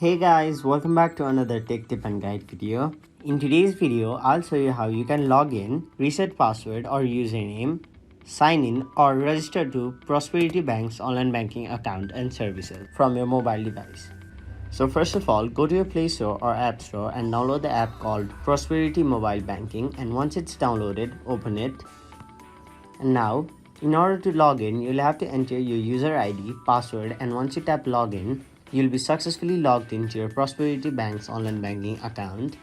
Hey guys, welcome back to another tech tip and guide video. In today's video, I'll show you how you can log in, reset password or username, sign in or register to Prosperity Bank's online banking account and services from your mobile device. So first of all, go to your Play Store or App Store and download the app called Prosperity Mobile Banking, and once it's downloaded, open it. And now, in order to log in, you'll have to enter your user ID, password, and once you tap login, you'll be successfully logged into your Prosperity Bank's online banking account.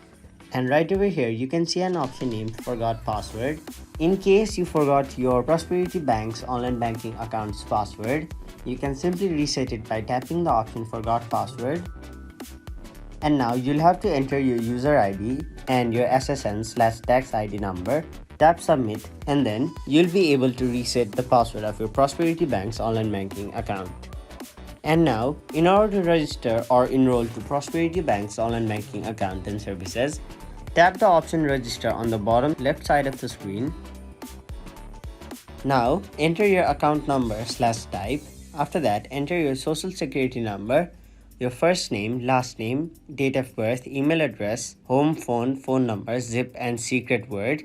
And right over here, you can see an option named Forgot Password. In case you forgot your Prosperity Bank's online banking account's password, you can simply reset it by tapping the option Forgot Password. And now you'll have to enter your user ID and your SSN/tax ID number. Tap submit, and then you'll be able to reset the password of your Prosperity Bank's online banking account. And now, in order to register or enroll to Prosperity Bank's online banking account and services, tap the option register on the bottom left side of the screen. Now, enter your account number/type. After that, enter your social security number, your first name, last name, date of birth, email address, home phone number, zip, and secret word.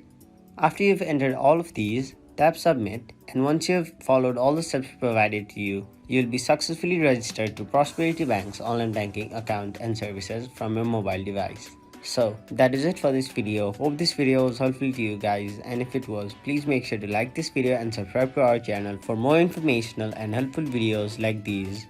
After you've entered all of these, tap submit, and once you've followed all the steps provided to you, you'll be successfully registered to Prosperity Bank's online banking account and services from your mobile device. So that is it for this video. Hope this video was helpful to you guys, and if it was, please make sure to like this video and subscribe to our channel for more informational and helpful videos like these.